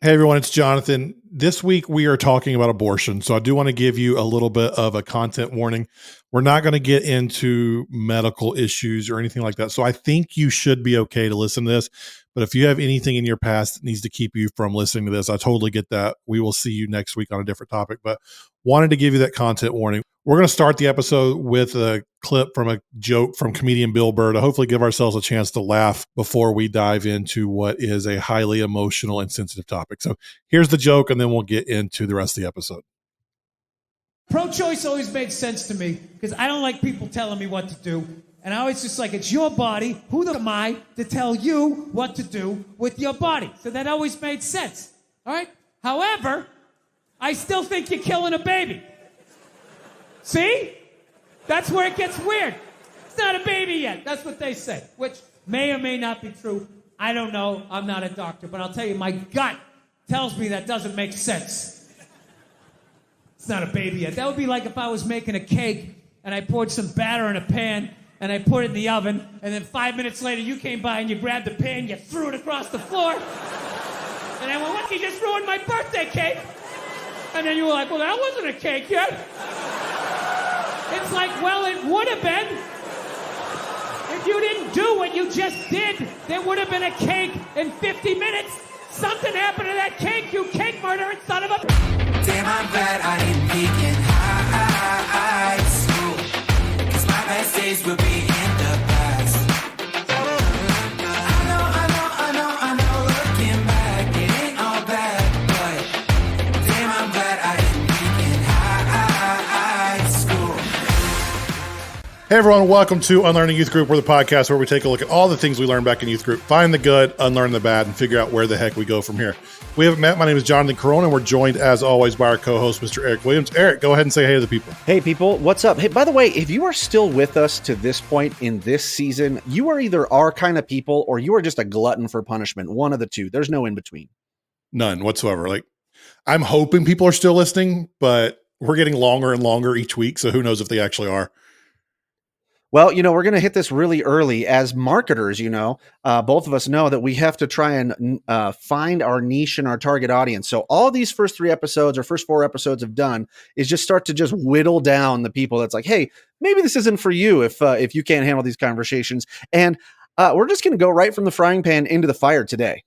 Hey everyone, it's Jonathan. This week we are talking about abortion. So I do want to give you a little bit of a content warning. We're not going to get into medical issues or anything like that. So I think you should be okay to listen to this. But if you have anything in your past that needs to keep you from listening to this, I totally get that. We will see you next week on a different topic, but wanted to give you that content warning. We're going to start the episode with a clip from a joke from comedian Bill Burr to hopefully give ourselves a chance to laugh before we dive into what is a highly emotional and sensitive topic. So here's the joke, and then we'll get into the rest of the episode. Pro-choice always makes sense to me because I don't like people telling me what to do. And I always just like, it's your body. Who am I to tell you what to do with your body? So that always made sense. All right? However, I still think you're killing a baby. See? That's where it gets weird. It's not a baby yet. That's what they say, which may or may not be true. I don't know. I'm not a doctor. But I'll tell you, my gut tells me that doesn't make sense. It's not a baby yet. That would be like if I was making a cake and I poured some batter in a pan and I put it in the oven, and then 5 minutes later you came by and you grabbed the pan, you threw it across the floor, and I went, look, you just ruined my birthday cake. And then you were like, well, that wasn't a cake yet. It's like, well, it would have been. If you didn't do what you just did, there would have been a cake in 50 minutes. Something happened to that cake, you cake murdering son of a... Damn, I'm glad I didn't peek in high school, 'cause my best days will be in the past. I know, looking back, it ain't all bad, but damn, I'm glad I didn't peek in high school. Hey everyone, welcome to Unlearning Youth Group. We're the podcast where we take a look at all the things we learned back in youth group, find the good, unlearn the bad, and figure out where the heck we go from here. We haven't met. My name is Jonathan Corona, and we're joined, as always, by our co-host, Mr. Eric Williams. Eric, go ahead and say hey to the people. Hey, people. What's up? Hey, by the way, if you are still with us to this point in this season, you are either our kind of people or you are just a glutton for punishment. One of the two. There's no in between. None whatsoever. Like, I'm hoping people are still listening, but we're getting longer and longer each week, so who knows if they actually are. Well, we're going to hit this really early. As marketers, both of us know that we have to try and find our niche and our target audience. So all these first 3 episodes or first 4 episodes have done is just start to just whittle down the people that's like, hey, maybe this isn't for you if you can't handle these conversations. And we're just going to go right from the frying pan into the fire today.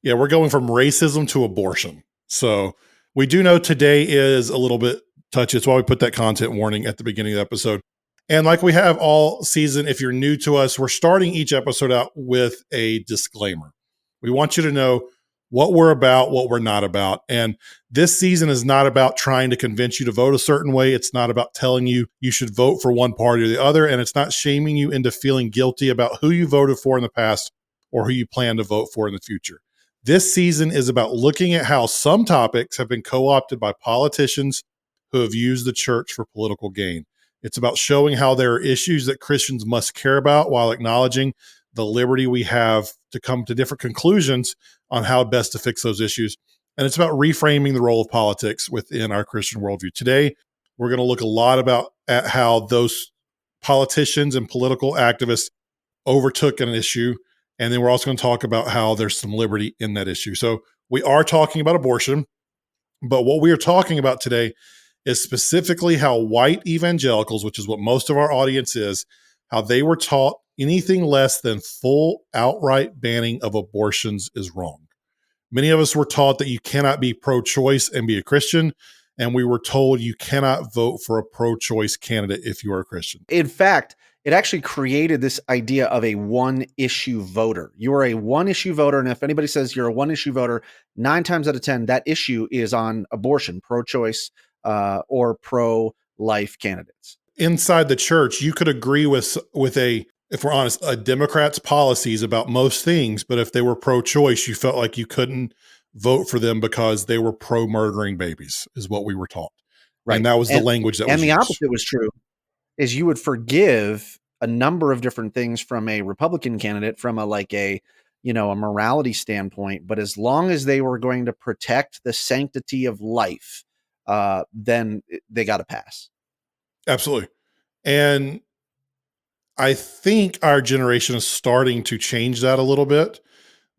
Yeah, we're going from racism to abortion. So we do know today is a little bit touchy. That's why we put that content warning at the beginning of the episode. And like we have all season, if you're new to us, we're starting each episode out with a disclaimer. We want you to know what we're about, what we're not about. And this season is not about trying to convince you to vote a certain way. It's not about telling you you should vote for one party or the other. And it's not shaming you into feeling guilty about who you voted for in the past or who you plan to vote for in the future. This season is about looking at how some topics have been co-opted by politicians who have used the church for political gain. It's about showing how there are issues that Christians must care about while acknowledging the liberty we have to come to different conclusions on how best to fix those issues. And it's about reframing the role of politics within our Christian worldview. Today, we're going to look a lot at how those politicians and political activists overtook an issue. And then we're also going to talk about how there's some liberty in that issue. So we are talking about abortion, but what we are talking about today is specifically how white evangelicals, which is what most of our audience is, how they were taught anything less than full outright banning of abortions is wrong. Many of us were taught that you cannot be pro-choice and be a Christian, and we were told you cannot vote for a pro-choice candidate if you are a Christian. In fact, it actually created this idea of a one-issue voter. You are a one-issue voter, and if anybody says you're a one-issue voter, 9 times out of 10, that issue is on abortion, pro-choice, or pro-life candidates. Inside the church, you could agree with if we're honest, a Democrat's policies about most things, but if they were pro-choice, you felt like you couldn't vote for them because they were pro-murdering babies, is what we were taught. Right. And that was the language that was used. And the opposite was true, is you would forgive a number of different things from a Republican candidate from a morality standpoint, but as long as they were going to protect the sanctity of life, then they got to pass. Absolutely. And I think our generation is starting to change that a little bit,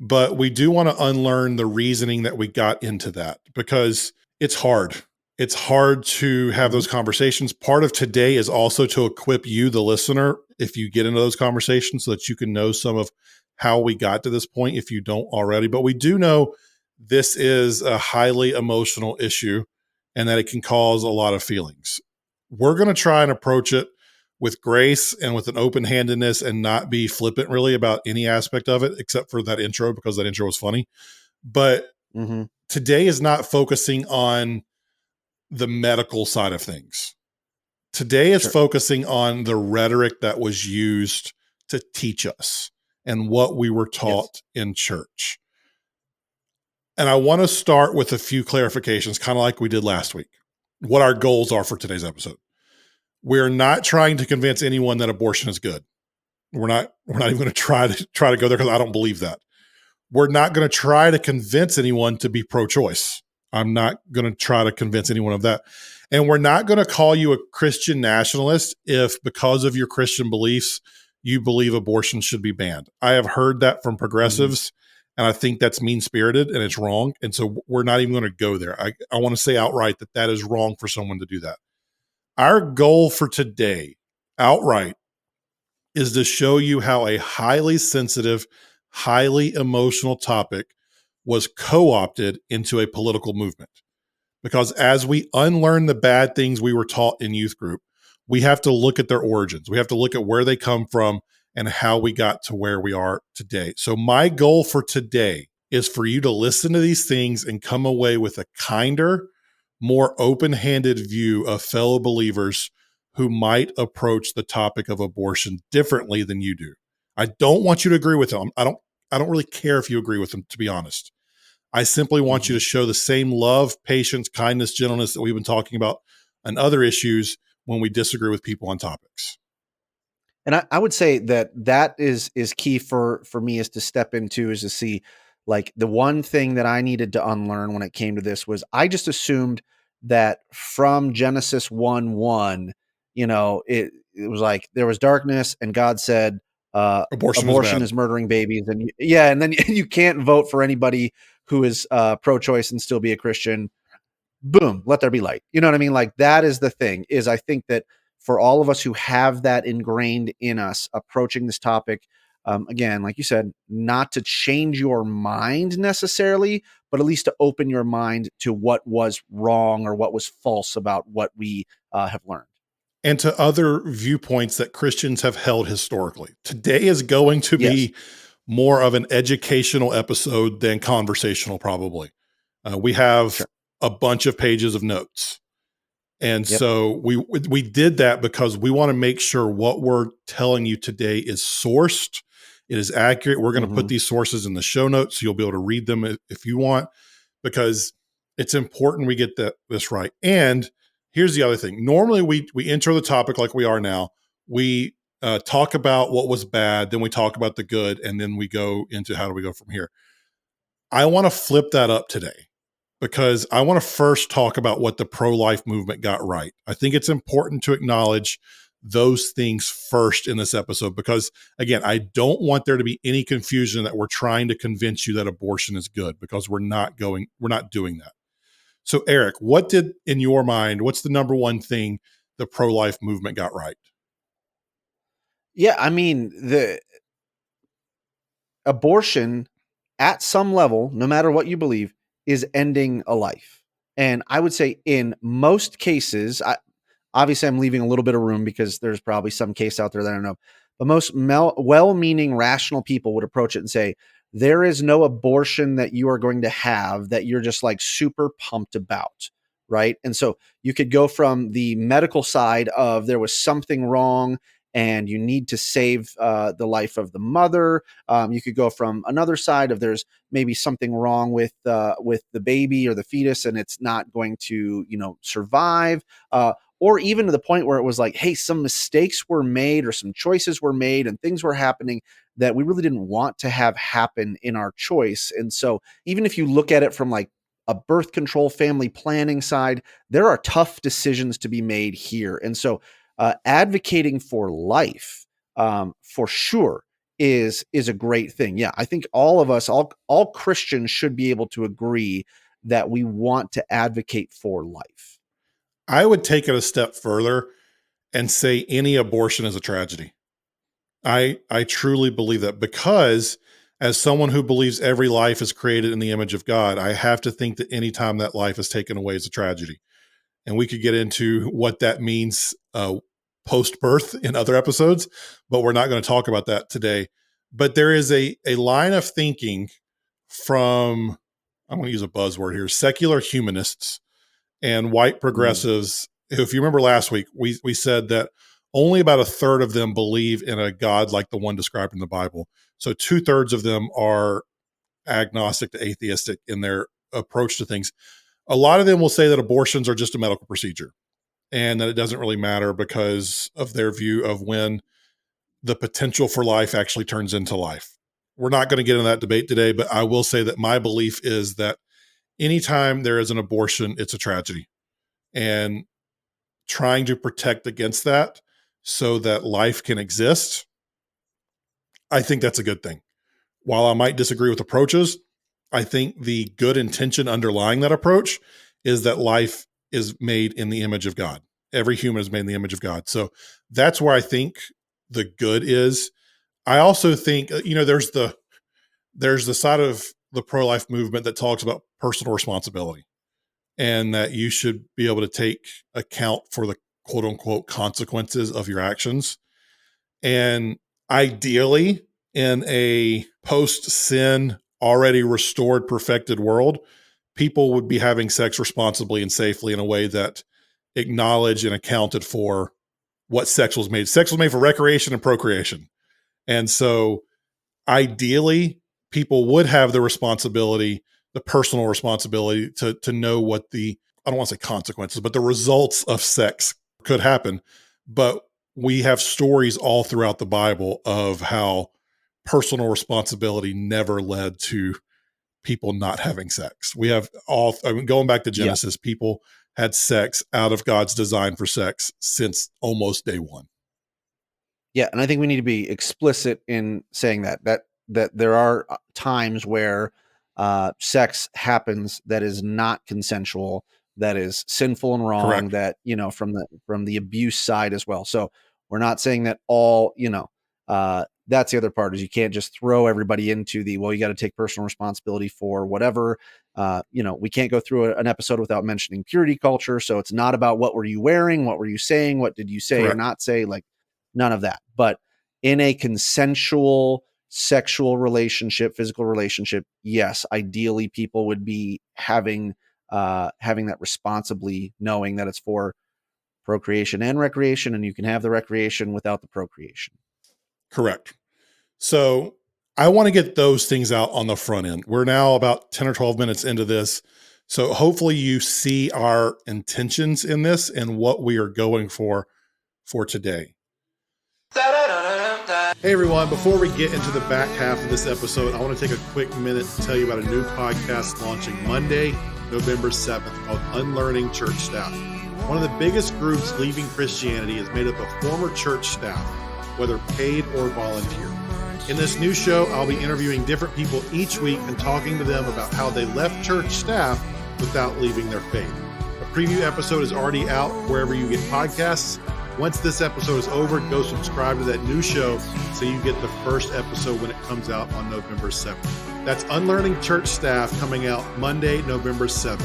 but we do want to unlearn the reasoning that we got into that because it's hard. It's hard to have those conversations. Part of today is also to equip you, the listener, if you get into those conversations so that you can know some of how we got to this point if you don't already. But we do know this is a highly emotional issue and that it can cause a lot of feelings. We're going to try and approach it with grace and with an open handedness and not be flippant really about any aspect of it, except for that intro, because that intro was funny. But today is not focusing on the medical side of things. Today is focusing on the rhetoric that was used to teach us and what we were taught in church. And I want to start with a few clarifications, kind of like we did last week, what our goals are for today's episode. We're not trying to convince anyone that abortion is good. We're not even going to try to go there because I don't believe that. We're not going to try to convince anyone to be pro-choice. I'm not going to try to convince anyone of that. And we're not going to call you a Christian nationalist if because of your Christian beliefs, you believe abortion should be banned. I have heard that from progressives, and I think that's mean-spirited and it's wrong. And so we're not even going to go there. I want to say outright that is wrong for someone to do that. Our goal for today, outright, is to show you how a highly sensitive, highly emotional topic was co-opted into a political movement. Because as we unlearn the bad things we were taught in youth group, we have to look at their origins. We have to look at where they come from and how we got to where we are today. So my goal for today is for you to listen to these things and come away with a kinder, more open-handed view of fellow believers who might approach the topic of abortion differently than you do. I don't want you to agree with them. I don't really care if you agree with them, to be honest. I simply want you to show the same love, patience, kindness, gentleness that we've been talking about on other issues when we disagree with people on topics. And I would say that is key for me is to step into is to see, like, the one thing that I needed to unlearn when it came to this was I just assumed that from Genesis 1:1, it was like there was darkness and God said, abortion is murdering babies. And and then you can't vote for anybody who is pro-choice and still be a Christian. Boom, let there be light. You know what I mean? Like, that is the thing, is I think that for all of us who have that ingrained in us approaching this topic, again, like you said, not to change your mind necessarily, but at least to open your mind to what was wrong or what was false about what we have learned. And to other viewpoints that Christians have held historically. Today is going to be more of an educational episode than conversational, probably. We have a bunch of pages of notes. And so we did that because we want to make sure what we're telling you today is sourced, it is accurate. We're going to put these sources in the show notes so you'll be able to read them if you want, because it's important we get this right. And here's the other thing. Normally we enter the topic like we are now. We talk about what was bad, then we talk about the good, and then we go into how do we go from here. I want to flip that up today, because I want to first talk about what the pro-life movement got right. I think it's important to acknowledge those things first in this episode, because again, I don't want there to be any confusion that we're trying to convince you that abortion is good, because we're not doing that. So Eric, what's the number one thing the pro-life movement got right? Yeah, I mean, the abortion at some level, no matter what you believe, is ending a life. And I would say in most cases, obviously I'm leaving a little bit of room because there's probably some case out there that I don't know, but most well-meaning, rational people would approach it and say, there is no abortion that you are going to have that you're just like super pumped about, right? And so you could go from the medical side of there was something wrong and you need to save the life of the mother. You could go from another side of there's maybe something wrong with the baby or the fetus and it's not going to, survive. Or even to the point where it was like, hey, some mistakes were made or some choices were made and things were happening that we really didn't want to have happen in our choice. And so even if you look at it from like a birth control family planning side, there are tough decisions to be made here. And so advocating for life, for sure, is a great thing. Yeah, I think all of us, all Christians should be able to agree that we want to advocate for life. I would take it a step further and say any abortion is a tragedy. I truly believe that, because as someone who believes every life is created in the image of God, I have to think that any time that life is taken away is a tragedy. And we could get into what that means post birth in other episodes, but we're not going to talk about that today. But there is a line of thinking from, I'm going to use a buzzword here, secular humanists and white progressives. If you remember last week, we said that only about a third of them believe in a God like the one described in the Bible. So 2/3 of them are agnostic to atheistic in their approach to things. A lot of them will say that abortions are just a medical procedure and that it doesn't really matter because of their view of when the potential for life actually turns into life. We're not going to get into that debate today, but I will say that my belief is that anytime there is an abortion, it's a tragedy. And trying to protect against that so that life can exist, I think that's a good thing. While I might disagree with approaches, I think the good intention underlying that approach is that life is made in the image of God. Every human is made in the image of God. So that's where I think the good is. I also think, there's the side of the pro-life movement that talks about personal responsibility and that you should be able to take account for the quote unquote consequences of your actions. And ideally, in a post sin, already restored, perfected world, people would be having sex responsibly and safely in a way that acknowledged and accounted for what sex was made. Sex was made for recreation and procreation. And so ideally, people would have the responsibility, the personal responsibility to know what the, I don't want to say consequences, but the results of sex could happen. But we have stories all throughout the Bible of how personal responsibility never led to people not having sex. We have all, I mean, going back to Genesis, people had sex out of God's design for sex since almost day one. Yeah, and I think we need to be explicit in saying that there are times where sex happens that is not consensual, that is sinful and wrong, Correct. that from the abuse side as well. So we're not saying that all, that's the other part, is you can't just throw everybody into the, well, you got to take personal responsibility for whatever. We can't go through an episode without mentioning purity culture. So it's not about what were you wearing, what were you saying, what did you say or Correct. not say, like none of that. But in a consensual sexual relationship, physical relationship, yes, ideally people would be having that responsibly, knowing that it's for procreation and recreation, and you can have the recreation without the procreation. Correct. So I want to get those things out on the front end. We're now about 10 or 12 minutes into this. So hopefully you see our intentions in this and what we are going for today. Hey everyone, before we get into the back half of this episode, I want to take a quick minute to tell you about a new podcast launching Monday, November 7th called Unlearning Church Staff. One of the biggest groups leaving Christianity is made up of former church staff, whether paid or volunteer. In this new show, I'll be interviewing different people each week and talking to them about how they left church staff without leaving their faith. A preview episode is already out wherever you get podcasts. Once this episode is over, go subscribe to that new show so you get the first episode when it comes out on November 7th. That's Unlearning Church Staff, coming out Monday, November 7th.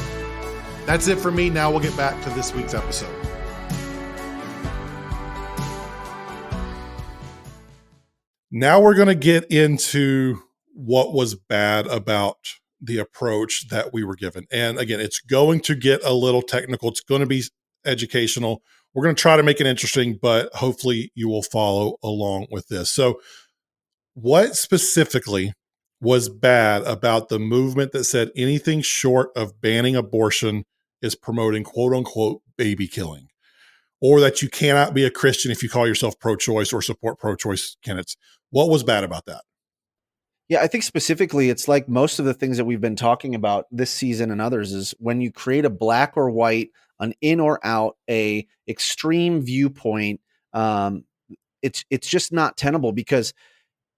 That's it for me. Now we'll get back to this week's episode. Now we're going to get into what was bad about the approach that we were given. And again, it's going to get a little technical. It's going to be educational. We're going to try to make it interesting, but hopefully you will follow along with this. So what specifically was bad about the movement that said anything short of banning abortion is promoting quote unquote baby killing, or that you cannot be a Christian if you call yourself pro-choice or support pro-choice candidates? What was bad about that? Yeah, I think specifically it's like most of the things that we've been talking about this season and others, is when you create a black or white, an in or out, a extreme viewpoint, it's just not tenable, because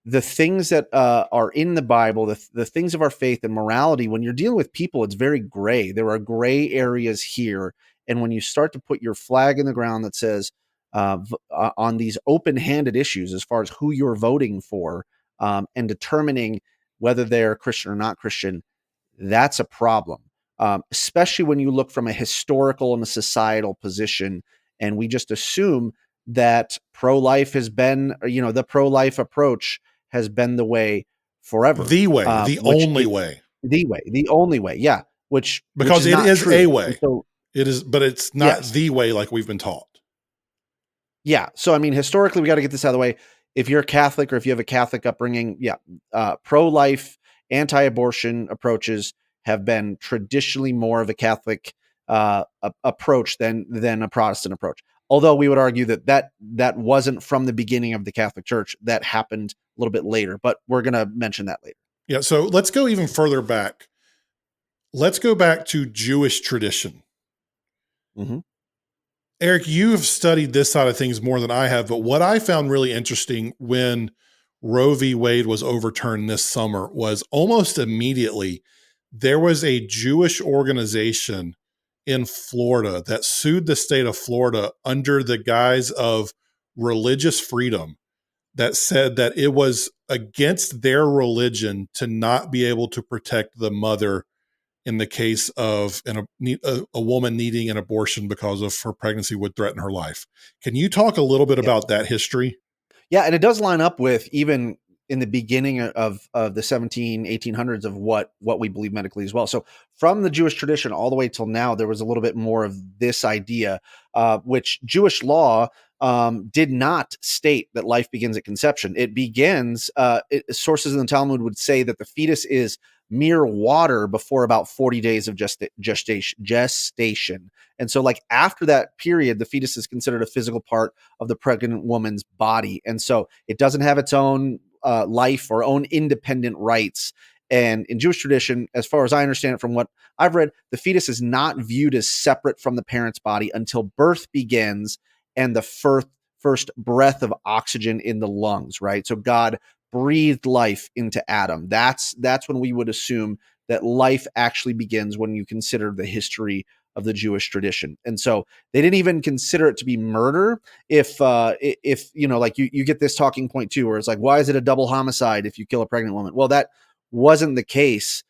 the things that are in the Bible, the things of our faith and morality, when you're dealing with people, it's very gray. There are gray areas here. And when you start to put your flag in the ground that says on these open-handed issues, as far as who you're voting for and determining whether they're Christian or not Christian, that's a problem. Especially when you look from a historical and a societal position, and we just assume that pro-life has been, the pro-life approach has been the way forever. The way, the only way. The only way, yeah. Which Because is it not is true. a And way. so, It is, but it's not yes. the way like we've been taught. Yeah. So, I mean, historically, we got to get this out of the way. If you're a Catholic or if you have a Catholic upbringing, pro-life, anti-abortion approaches have been traditionally more of a Catholic approach than a Protestant approach. Although we would argue that wasn't from the beginning of the Catholic Church. That happened a little bit later, but we're going to mention that later. Yeah. So let's go even further back. Let's go back to Jewish tradition. Mm-hmm. Eric, you have studied this side of things more than I have, but what I found really interesting when Roe v. Wade was overturned this summer was almost immediately there was a Jewish organization in Florida that sued the state of Florida under the guise of religious freedom, that said that it was against their religion to not be able to protect the mother in the case of a woman needing an abortion because of her pregnancy would threaten her life. Can you talk a little bit about that history? Yeah, and it does line up with even in the beginning of the 1800s of what we believe medically as well. So from the Jewish tradition all the way till now, there was a little bit more of this idea, which Jewish law did not state that life begins at conception. It begins, sources in the Talmud would say that the fetus is mere water before about 40 days of gestation. And so like after that period, the fetus is considered a physical part of the pregnant woman's body. And so it doesn't have its own life or own independent rights. And in Jewish tradition, as far as I understand it from what I've read, the fetus is not viewed as separate from the parent's body until birth begins and the first breath of oxygen in the lungs, right? So God breathed life into Adam. That's when we would assume that life actually begins, when you consider the history of the Jewish tradition. And so they didn't even consider it to be murder. If like you get this talking point too, where it's like, why is it a double homicide if you kill a pregnant woman? Well, that wasn't the case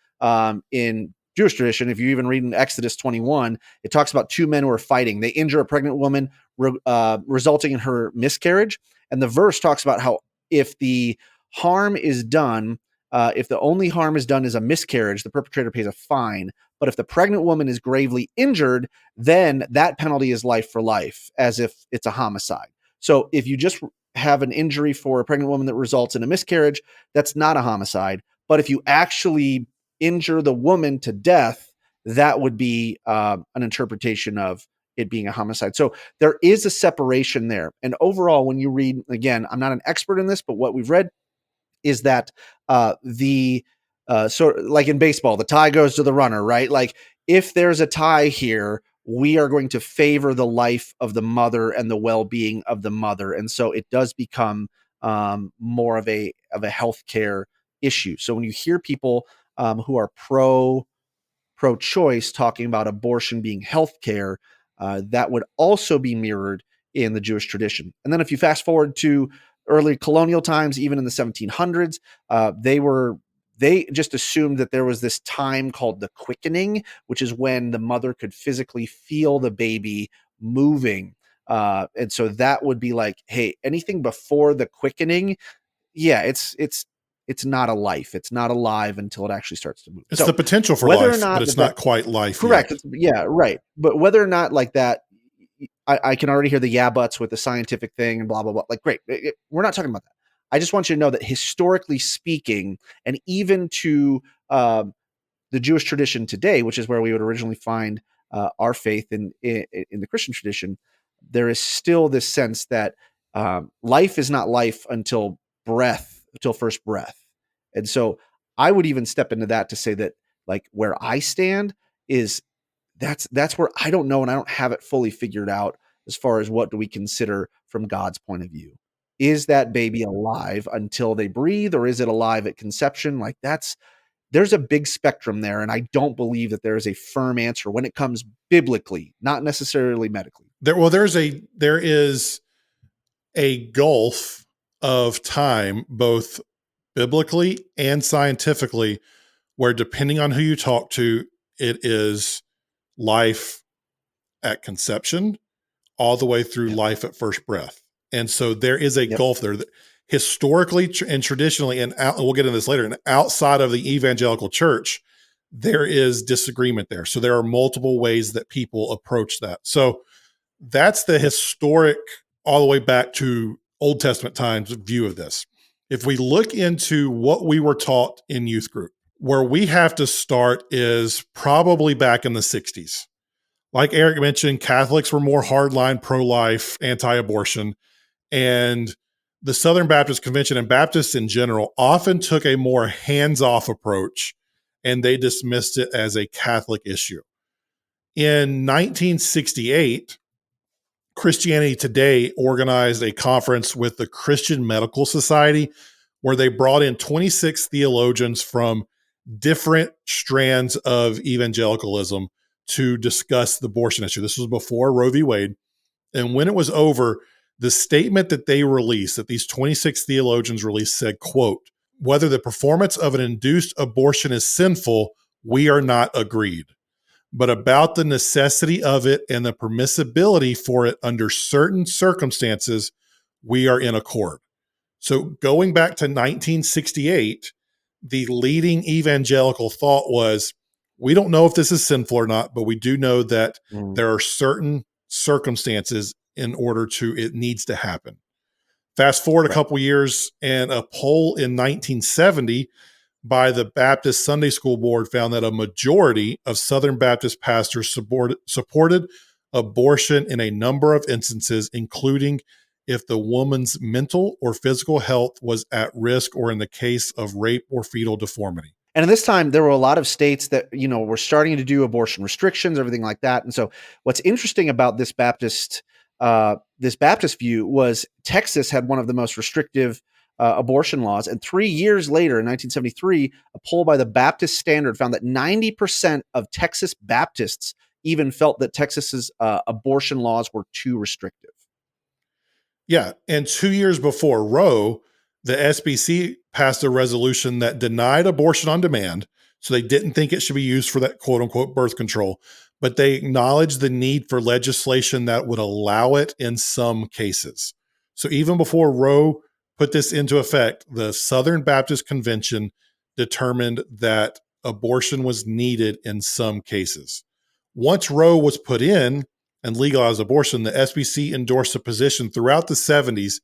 in Jewish tradition. If you even read in Exodus 21, it talks about two men who are fighting. They injure a pregnant woman, resulting in her miscarriage. And the verse talks about how if the harm is done, if the only harm is done is a miscarriage, the perpetrator pays a fine. But if the pregnant woman is gravely injured, then that penalty is life for life, as if it's a homicide. So if you just have an injury for a pregnant woman that results in a miscarriage, that's not a homicide. But if you actually injure the woman to death, that would be an interpretation of it being a homicide. So there is a separation there. And overall, when you read, again, I'm not an expert in this, but what we've read is that sort of like in baseball, the tie goes to the runner, right? Like if there's a tie here, we are going to favor the life of the mother and the well-being of the mother. And so it does become more of a healthcare issue. So when you hear people who are pro-choice talking about abortion being healthcare, that would also be mirrored in the Jewish tradition. And then if you fast forward to early colonial times, even in the 1700s, they just assumed that there was this time called the quickening, which is when the mother could physically feel the baby moving. And so that would be like, hey, anything before the quickening, yeah, it's not a life. It's not alive until it actually starts to move. It's the potential for life, but it's not quite life. Correct. Yeah, right. But whether or not like that, I can already hear the yeah buts with the scientific thing and blah, blah, blah. Like, great. We're not talking about that. I just want you to know that historically speaking, and even to the Jewish tradition today, which is where we would originally find our faith in the Christian tradition, there is still this sense that life is not life until first breath. And so I would even step into that to say that like where I stand is that's where I don't know, and I don't have it fully figured out as far as what do we consider from God's point of view. is that baby alive until they breathe, or is it alive at conception? Like there's a big spectrum there. And I don't believe that there is a firm answer when it comes biblically, not necessarily medically. There is a gulf of time, both biblically and scientifically, where depending on who you talk to, it is life at conception all the way through Yep. life at first breath. And so there is a Yep. gulf there that historically and traditionally, and we'll get into this later, and outside of the evangelical church, there is disagreement there. So there are multiple ways that people approach that. So that's the historic, all the way back to Old Testament times view of this. If we look into what we were taught in youth group, where we have to start is probably back in the 60s. Like Eric mentioned, Catholics were more hardline, pro-life, anti-abortion, and the Southern Baptist Convention and Baptists in general often took a more hands-off approach, and they dismissed it as a Catholic issue. In 1968, Christianity Today organized a conference with the Christian Medical Society where they brought in 26 theologians from different strands of evangelicalism to discuss the abortion issue. This was before Roe v. Wade. And when it was over, the statement that they released, that these 26 theologians released, said, quote, "Whether the performance of an induced abortion is sinful, we are not agreed. But about the necessity of it and the permissibility for it under certain circumstances, we are in accord." So going back to 1968, the leading evangelical thought was, we don't know if this is sinful or not, but we do know that there are certain circumstances in order to, it needs to happen. Fast forward a couple years, and a poll in 1970 by the Baptist Sunday School Board found that a majority of Southern Baptist pastors supported abortion in a number of instances, including if the woman's mental or physical health was at risk or in the case of rape or fetal deformity. And at this time, there were a lot of states that, were starting to do abortion restrictions, everything like that. And so what's interesting about this Baptist view was Texas had one of the most restrictive abortion laws. And 3 years later, in 1973, a poll by the Baptist Standard found that 90% of Texas Baptists even felt that Texas's abortion laws were too restrictive. Yeah. And 2 years before Roe, the SBC passed a resolution that denied abortion on demand. So they didn't think it should be used for that quote unquote birth control, but they acknowledged the need for legislation that would allow it in some cases. So even before Roe put this into effect, the Southern Baptist Convention determined that abortion was needed in some cases. Once Roe was put in and legalized abortion, the SBC endorsed a position throughout the 70s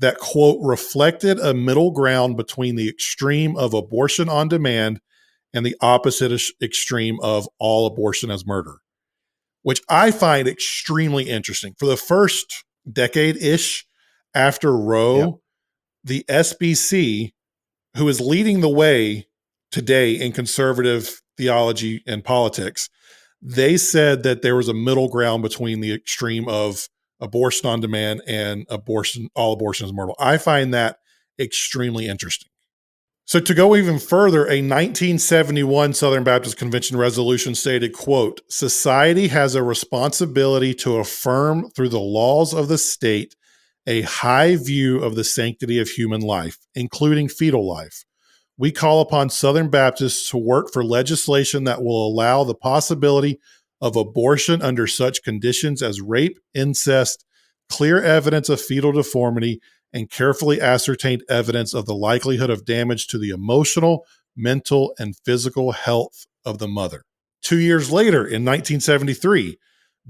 that, quote, reflected a middle ground between the extreme of abortion on demand and the opposite extreme of all abortion as murder, which I find extremely interesting. For the first decade-ish after Roe, the SBC, who is leading the way today in conservative theology and politics, they said that there was a middle ground between the extreme of abortion on demand and all abortion is mortal. I find that extremely interesting. So to go even further, a 1971 Southern Baptist Convention resolution stated, quote, "Society has a responsibility to affirm through the laws of the state a high view of the sanctity of human life, including fetal life. We call upon Southern Baptists to work for legislation that will allow the possibility of abortion under such conditions as rape, incest, clear evidence of fetal deformity, and carefully ascertained evidence of the likelihood of damage to the emotional, mental, and physical health of the mother." 2 years later, in 1973,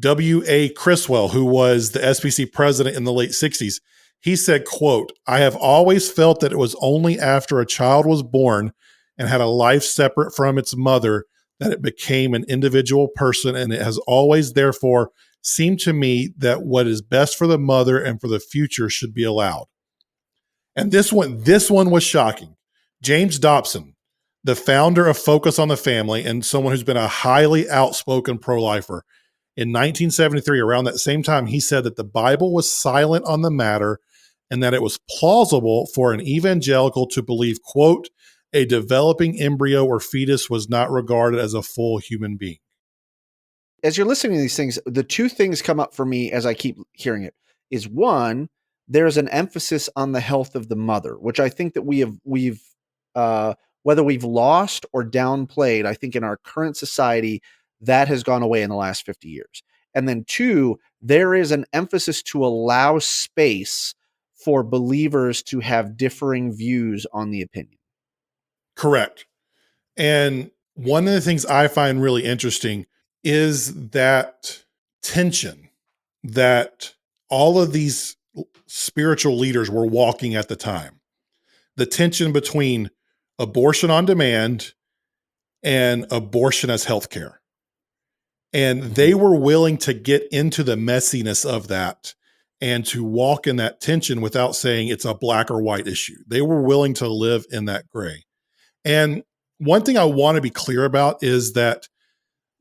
W.A. Criswell, who was the SBC president in the late 60s, he said, quote, "I have always felt that it was only after a child was born and had a life separate from its mother that it became an individual person, and it has always, therefore, seemed to me that what is best for the mother and for the future should be allowed." And this one was shocking. James Dobson, the founder of Focus on the Family and someone who's been a highly outspoken pro-lifer, in 1973, around that same time, he said that the Bible was silent on the matter and that it was plausible for an evangelical to believe, quote, a developing embryo or fetus was not regarded as a full human being. As you're listening to these things, the two things come up for me as I keep hearing it is one, there's an emphasis on the health of the mother, which I think that we've whether we've lost or downplayed, I think in our current society that has gone away in the last 50 years. And then two, there is an emphasis to allow space for believers to have differing views on the opinion. Correct. And one of the things I find really interesting is that tension that all of these spiritual leaders were walking at the time. The tension between abortion on demand and abortion as healthcare. And they were willing to get into the messiness of that and to walk in that tension without saying it's a black or white issue. They were willing to live in that gray. And one thing I want to be clear about is that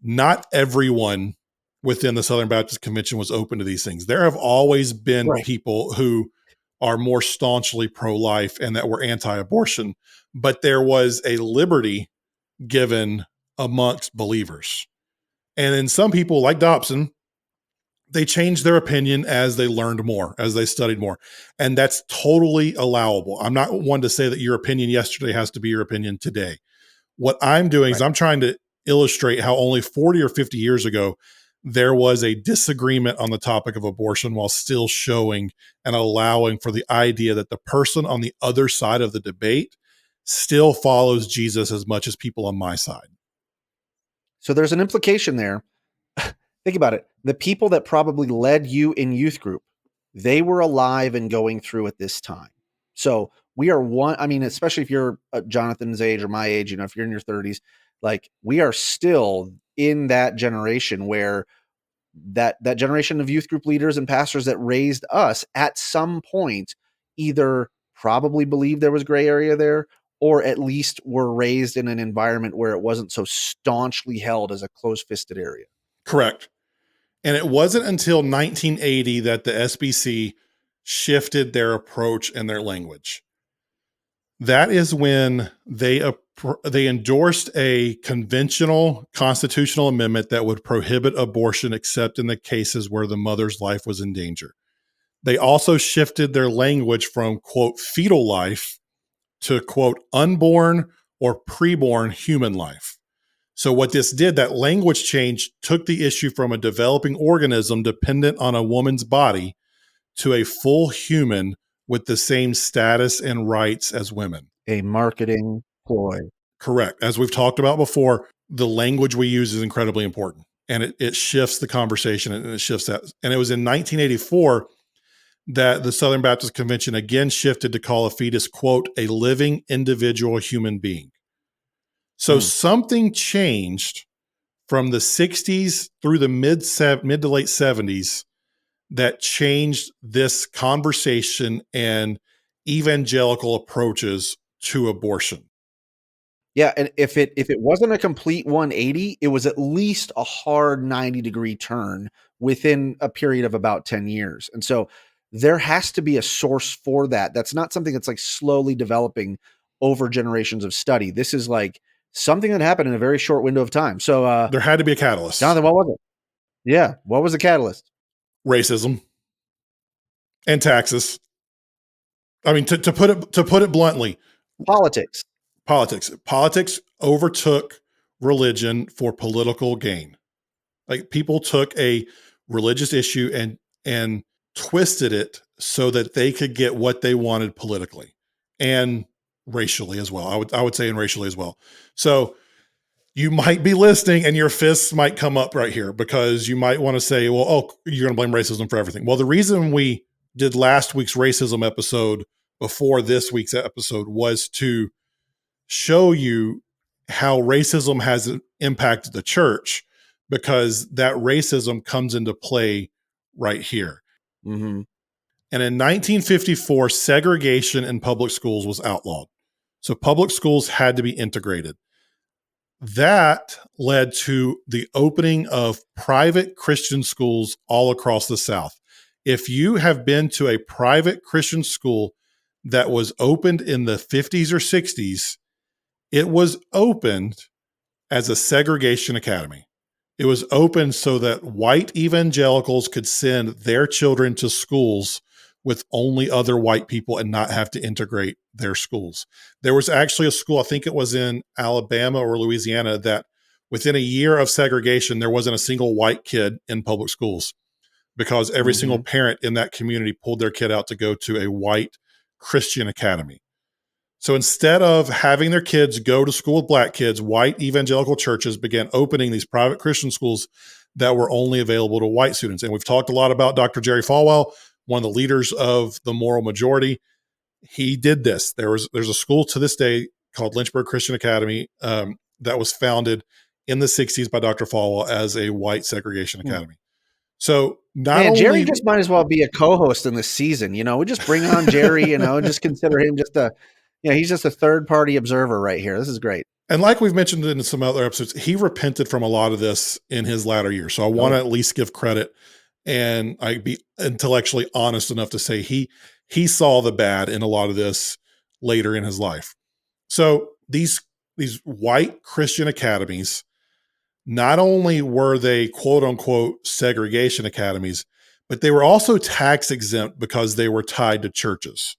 not everyone within the Southern Baptist Convention was open to these things. There have always been Right. people who are more staunchly pro-life and that were anti-abortion, but there was a liberty given amongst believers. And then some people like Dobson, they changed their opinion as they learned more, as they studied more. And that's totally allowable. I'm not one to say that your opinion yesterday has to be your opinion today. What I'm doing is I'm trying to illustrate how only 40 or 50 years ago, there was a disagreement on the topic of abortion while still showing and allowing for the idea that the person on the other side of the debate still follows Jesus as much as people on my side. So there's an implication there. Think about it. The people that probably led you in youth group, they were alive and going through at this time. So we are one, I mean, especially if you're Jonathan's age or my age, if you're in your 30s, like we are still in that generation where that generation of youth group leaders and pastors that raised us at some point either probably believed there was gray area there, or at least were raised in an environment where it wasn't so staunchly held as a close-fisted area. Correct. And it wasn't until 1980 that the SBC shifted their approach and their language. That is when they endorsed a conventional constitutional amendment that would prohibit abortion except in the cases where the mother's life was in danger. They also shifted their language from, quote, fetal life to, quote, unborn or preborn human life. So what this did, that language change took the issue from a developing organism dependent on a woman's body to a full human with the same status and rights as women. A marketing ploy. Correct. As we've talked about before, the language we use is incredibly important, and it shifts the conversation and it shifts that. And it was in 1984 that the Southern Baptist Convention again shifted to call a fetus, quote, a living individual human being. So something changed from the 60s through the mid to late 70s that changed this conversation and evangelical approaches to abortion. Yeah, and if it wasn't a complete 180, it was at least a hard 90-degree turn within a period of about 10 years. And so there has to be a source for that. That's not something that's like slowly developing over generations of study. This is like something that happened in a very short window of time. So There had to be a catalyst. Jonathan, what was it? Yeah, what was the catalyst? Racism and taxes. I mean, to put it bluntly, Politics. Politics overtook religion for political gain. Like people took a religious issue and twisted it so that they could get what they wanted politically and racially as well. I would say and racially as well. So you might be listening and your fists might come up right here because you might want to say, well, oh, you're going to blame racism for everything. Well, the reason we did last week's racism episode before this week's episode was to show you how racism has impacted the church, because that racism comes into play right here. Mm-hmm. And in 1954, segregation in public schools was outlawed. So public schools had to be integrated. That led to the opening of private Christian schools all across the South. If you have been to a private Christian school that was opened in the 50s or 60s, it was opened as a segregation academy. It was open so that white evangelicals could send their children to schools with only other white people and not have to integrate their schools. There was actually a school, I think it was in Alabama or Louisiana, that within a year of segregation, there wasn't a single white kid in public schools because every single parent in that community pulled their kid out to go to a white Christian academy. So instead of having their kids go to school with black kids, white evangelical churches began opening these private Christian schools that were only available to white students. And we've talked a lot about Dr. Jerry Falwell, one of the leaders of the moral majority. He did this. There's a school to this day called Lynchburg Christian Academy that was founded in the 60s by Dr. Falwell as a white segregation academy. So Jerry just might as well be a co-host in this season. We just bring on Jerry, just consider him just he's just a third-party observer right here. This is great. And like we've mentioned in some other episodes, he repented from a lot of this in his latter years. So I want to at least give credit, and I be intellectually honest enough to say he saw the bad in a lot of this later in his life. So these white Christian academies, not only were they quote unquote segregation academies, but they were also tax exempt because they were tied to churches.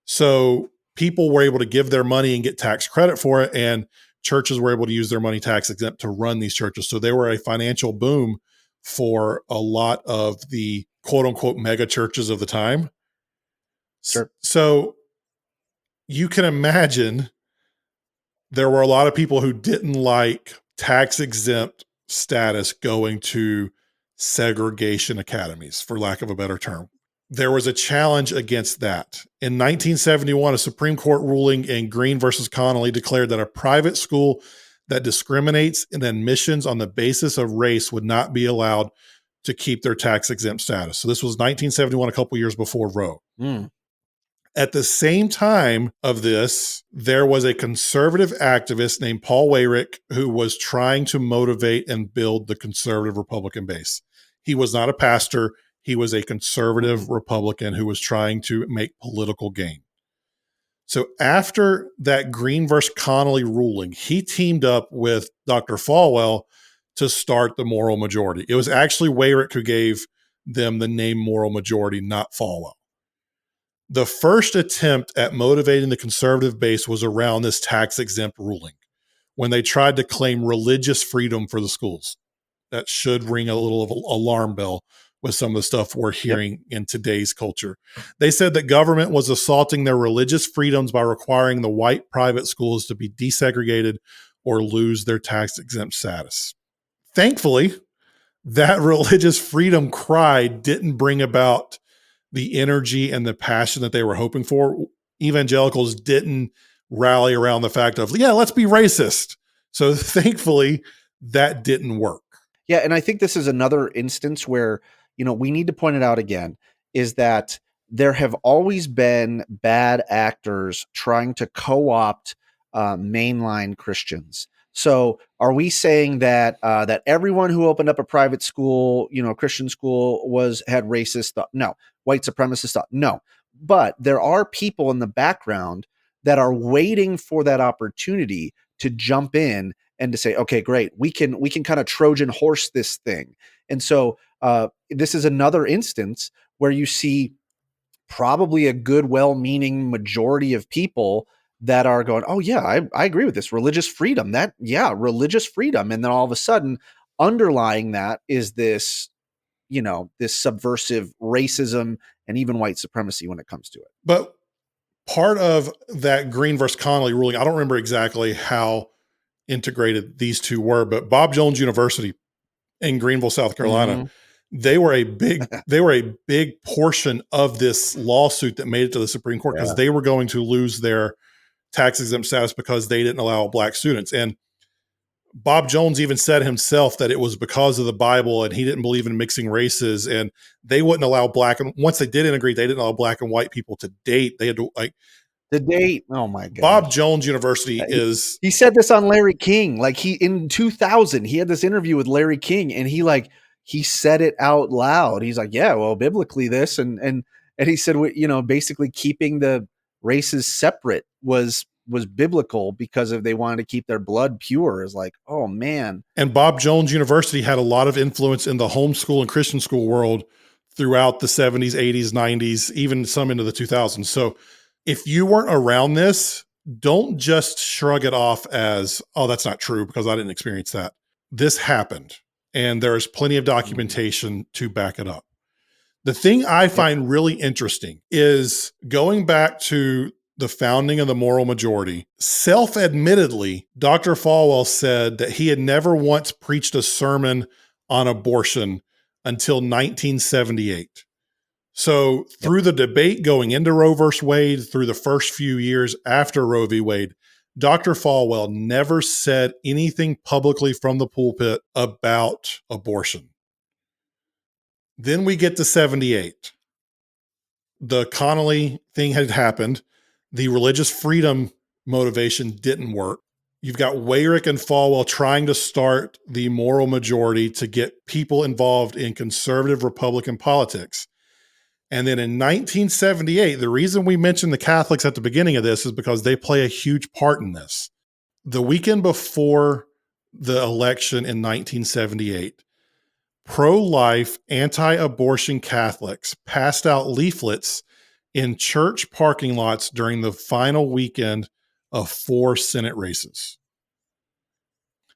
So people were able to give their money and get tax credit for it, and churches were able to use their money tax exempt to run these churches. So they were a financial boom for a lot of the quote unquote mega churches of the time. Sure. So you can imagine there were a lot of people who didn't like tax exempt status going to segregation academies, for lack of a better term. There was a challenge against that. In 1971, a Supreme Court ruling in Green versus Connolly declared that a private school that discriminates in admissions on the basis of race would not be allowed to keep their tax exempt status. So this was 1971, a couple years before Roe. At the same time of this, there was a conservative activist named Paul Weyrich who was trying to motivate and build the conservative Republican base. He was not a pastor. He was a conservative Republican who was trying to make political gain. So after that Green versus Connolly ruling, he teamed up with Dr. Falwell to start the moral majority. It was actually Weyrich who gave them the name moral majority, not Falwell. The first attempt at motivating the conservative base was around this tax exempt ruling when they tried to claim religious freedom for the schools. That should ring a little of an alarm bell with some of the stuff we're hearing in today's culture. They said that government was assaulting their religious freedoms by requiring the white private schools to be desegregated or lose their tax exempt status. Thankfully, that religious freedom cry didn't bring about the energy and the passion that they were hoping for. Evangelicals didn't rally around the fact of, let's be racist. So thankfully, that didn't work. Yeah, and I think this is another instance where, we need to point it out again, is that there have always been bad actors trying to co-opt mainline Christians. So are we saying that that everyone who opened up a private school, Christian school, had racist thought? No. White supremacist thought? No. But there are people in the background that are waiting for that opportunity to jump in and to say, okay, great, we can kind of Trojan horse this thing. And so this is another instance where you see probably a good, well-meaning majority of people that are going, oh yeah, I agree with this religious freedom, religious freedom. And then all of a sudden underlying that is this, this subversive racism and even white supremacy when it comes to it. But part of that Green versus Connolly ruling, I don't remember exactly how integrated these two were, but Bob Jones University in Greenville, South Carolina, they were a big portion of this lawsuit that made it to the Supreme Court because they were going to lose their tax exempt status because they didn't allow black students. And Bob Jones even said himself that it was because of the Bible and he didn't believe in mixing races, and they wouldn't allow once they did integrate, they didn't allow black and white people to date. They had to the date. Oh my God. Bob Jones University he said this on Larry King. In 2000, he had this interview with Larry King and he he said it out loud. He's like, yeah, well, biblically this, and he said, basically keeping the races separate was biblical because if they wanted to keep their blood pure. Is like, oh man. And Bob Jones University had a lot of influence in the homeschool and Christian school world throughout the 70s, 80s, 90s, even some into the 2000s. So if you weren't around this, don't just shrug it off as, oh, that's not true because I didn't experience that. This happened, and there's plenty of documentation to back it up. The thing I find really interesting is going back to the founding of the moral majority. Self-admittedly, Dr. Falwell said that he had never once preached a sermon on abortion until 1978. So through the debate going into Roe versus Wade, through the first few years after Roe v. Wade, Dr. Falwell never said anything publicly from the pulpit about abortion. Then we get to 78. The Connolly thing had happened. The religious freedom motivation didn't work. You've got Weyrich and Falwell trying to start the moral majority to get people involved in conservative Republican politics. And then in 1978, the reason we mentioned the Catholics at the beginning of this is because they play a huge part in this. The weekend before the election in 1978, pro-life, anti-abortion Catholics passed out leaflets in church parking lots during the final weekend of 4 Senate races.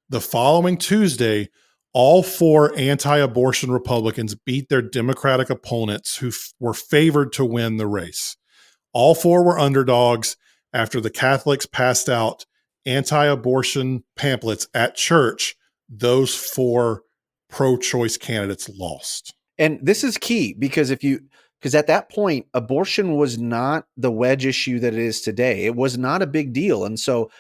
The following Tuesday, all 4 anti-abortion Republicans beat their Democratic opponents who were favored to win the race. All 4 were underdogs after the Catholics passed out anti-abortion pamphlets at church. Those 4 pro-choice candidates lost. And this is key because because at that point, abortion was not the wedge issue that it is today. It was not a big deal. And so,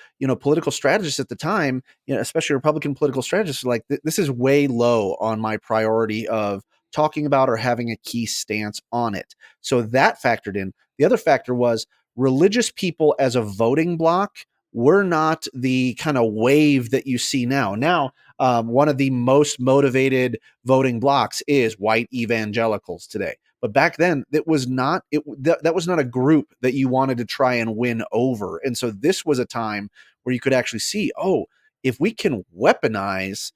political strategists at the time, especially Republican political strategists, like this is way low on my priority of talking about or having a key stance on it. So that factored in. The other factor was religious people as a voting bloc were not the kind of wave that you see now. Now, one of the most motivated voting blocs is white evangelicals today. But back then, that was not a group that you wanted to try and win over. And so this was a time where you could actually see, oh, if we can weaponize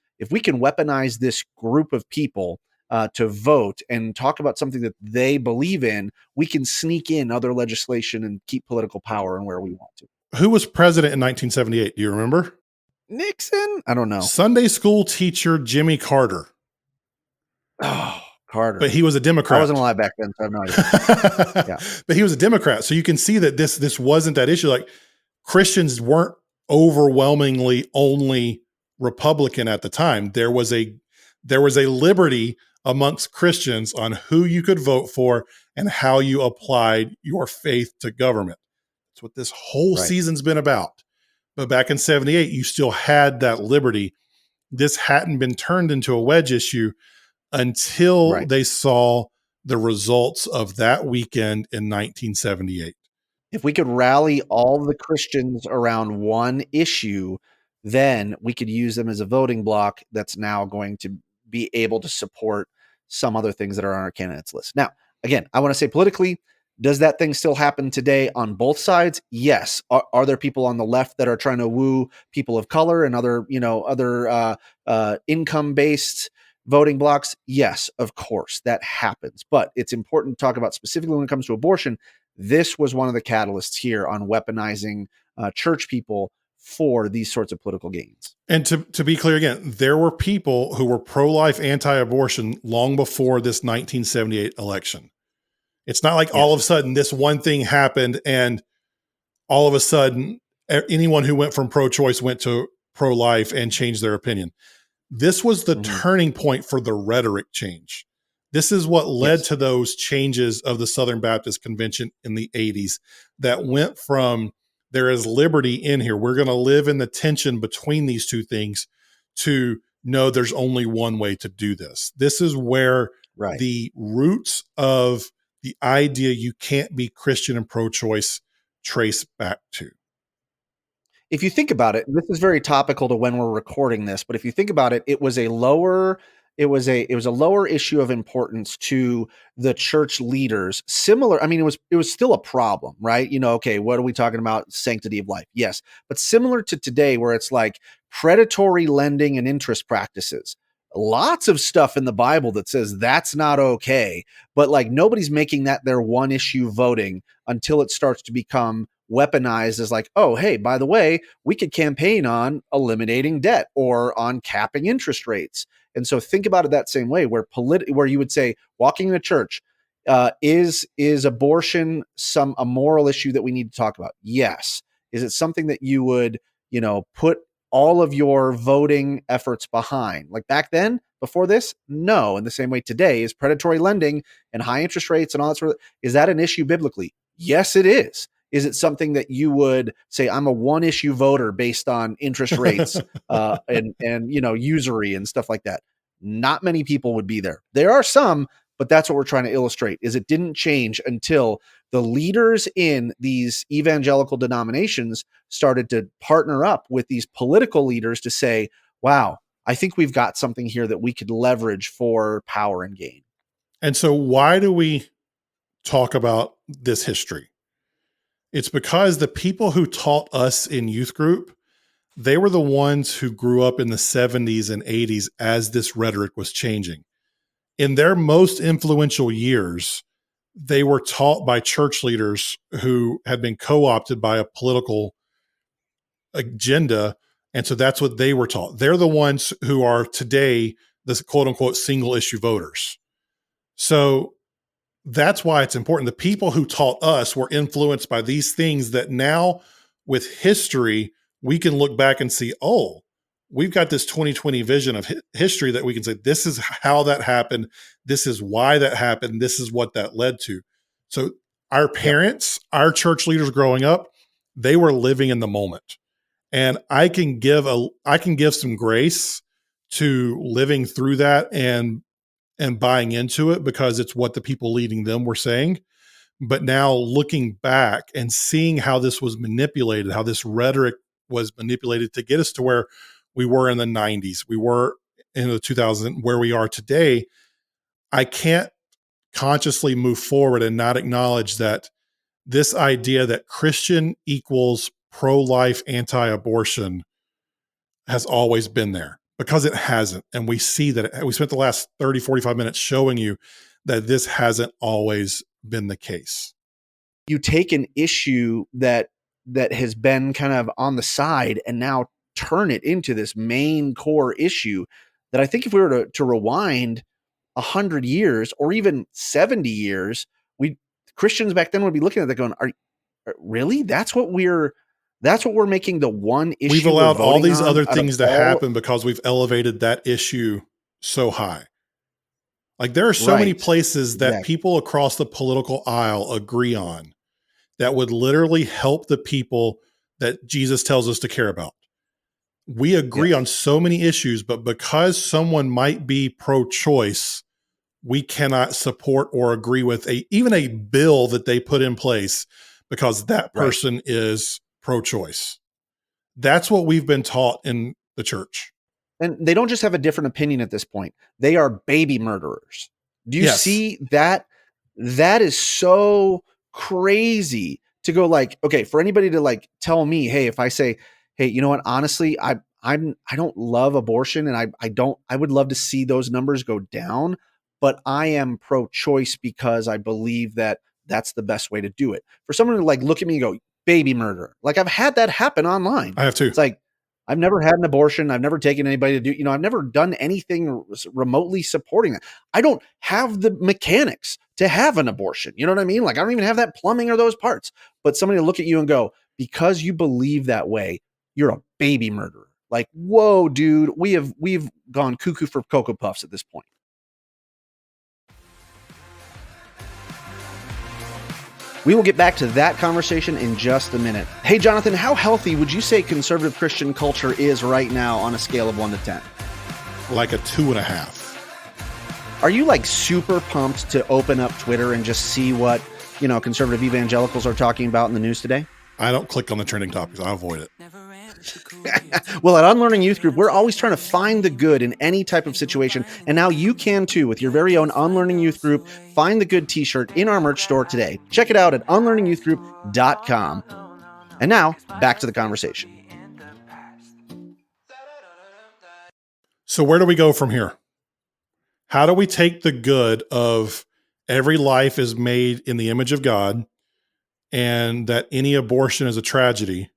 this group of people to vote and talk about something that they believe in, we can sneak in other legislation and keep political power in where we want to. Who was president in 1978? Do you remember? Nixon? I don't know. Sunday school teacher Jimmy Carter. Oh, Carter. But he was a Democrat. I wasn't alive back then, so I have no idea. Yeah. But he was a Democrat. So you can see that this wasn't that issue. Like, Christians weren't overwhelmingly only Republican at the time. There was a liberty amongst Christians on who you could vote for and how you applied your faith to government. That's what this whole season's been about. But back in 78, you still had that liberty. This hadn't been turned into a wedge issue until they saw the results of that weekend in 1978. If we could rally all the Christians around one issue, then we could use them as a voting bloc that's now going to be able to support some other things that are on our candidates list. Now, again, I want to say politically, does that thing still happen today on both sides? Yes. Are there people on the left that are trying to woo people of color and other income-based voting blocks? Yes, of course, that happens. But it's important to talk about specifically when it comes to abortion. This was one of the catalysts here on weaponizing church people for these sorts of political gains. And to be clear again, there were people who were pro-life, anti-abortion long before this 1978 election. It's not like all of a sudden this one thing happened and all of a sudden anyone who went from pro-choice went to pro-life and changed their opinion. This was the turning point for the rhetoric change. This is what led to those changes of the Southern Baptist Convention in the 80s that went from there is liberty in here, we're going to live in the tension between these two things, to no, there's only one way to do this. This is where the roots of the idea you can't be Christian and pro-choice trace back to. If you think about it, this is very topical to when we're recording this, but if you think about it, it was a lower it was a lower issue of importance to the church leaders. Similar, I mean, it was still a problem, right? Okay, what are we talking about? Sanctity of life, yes, but similar to today, where it's like predatory lending and interest practices. Lots of stuff in the Bible that says that's not okay, but like nobody's making that their one issue voting until it starts to become weaponized as like, oh, hey, by the way, we could campaign on eliminating debt or on capping interest rates. And so think about it that same way, where you would say walking in a church, is abortion a moral issue that we need to talk about? Yes. Is it something that you would, put all of your voting efforts behind? Like back then, before this? No. In the same way today, is predatory lending and high interest rates and all that sort of, is that an issue biblically? Yes, it is. Is it something that you would say, I'm a one issue voter based on interest rates and usury and stuff like that? Not many people would be there. There are some, but that's what we're trying to illustrate, is it didn't change until the leaders in these evangelical denominations started to partner up with these political leaders to say, wow, I think we've got something here that we could leverage for power and gain. And so why do we talk about this history? It's because the people who taught us in youth group, they were the ones who grew up in the 70s and 80s as this rhetoric was changing. In their most influential years, they were taught by church leaders who had been co-opted by a political agenda. And so that's what they were taught. They're the ones who are today the quote unquote single issue voters. So that's why it's important. The people who taught us were influenced by these things that now with history, we can look back and see, oh, we've got this 2020 vision of history that we can say, this is how that happened. This is why that happened. This is what that led to. So our parents, our church leaders growing up, they were living in the moment. And I can give some grace to living through that and buying into it because it's what the people leading them were saying. But now looking back and seeing how this was manipulated, how this rhetoric was manipulated to get us to where we were in the 90s, we were in the 2000s, where we are today, I can't consciously move forward and not acknowledge that this idea that Christian equals pro-life, anti-abortion has always been there, because it hasn't. And we see that we spent the last 30, 45 minutes showing you that this hasn't always been the case. You take an issue that has been kind of on the side and now turn it into this main core issue that I think if we were to rewind 100 years or even 70 years, Christians back then would be looking at that going, are really? That's what we're making the one issue. We've allowed all these other things to happen because we've elevated that issue so high. Like there are so many places that people across the political aisle agree on that would literally help the people that Jesus tells us to care about. We agree on so many issues, but because someone might be pro-choice, we cannot support or agree with even a bill that they put in place because that person is pro-choice. That's what we've been taught in the church. And they don't just have a different opinion at this point. They are baby murderers. Do you see that? That is so crazy to go like, okay, for anybody to like tell me, hey, if I say, hey, you know what, honestly, I don't love abortion and I would love to see those numbers go down, but I am pro-choice because I believe that that's the best way to do it. For someone to like look at me and go, baby murderer. Like I've had that happen online. I have too. It's like, I've never had an abortion. I've never taken anybody to do, I've never done anything remotely supporting that. I don't have the mechanics to have an abortion. You know what I mean? Like I don't even have that plumbing or those parts, but somebody to look at you and go, because you believe that way, you're a baby murderer. Like, whoa, dude, we've gone cuckoo for Cocoa Puffs at this point. We will get back to that conversation in just a minute. Hey, Jonathan, how healthy would you say conservative Christian culture is right now on a scale of 1 to 10? Like a 2.5. Are you like super pumped to open up Twitter and just see what, conservative evangelicals are talking about in the news today? I don't click on the trending topics. I avoid it. Well, at Unlearning Youth Group, we're always trying to find the good in any type of situation. And now you can too with your very own Unlearning Youth Group. Find the Good t-shirt in our merch store today. Check it out at unlearningyouthgroup.com. And now back to the conversation. So where do we go from here? How do we take the good of every life is made in the image of God and that any abortion is a tragedy?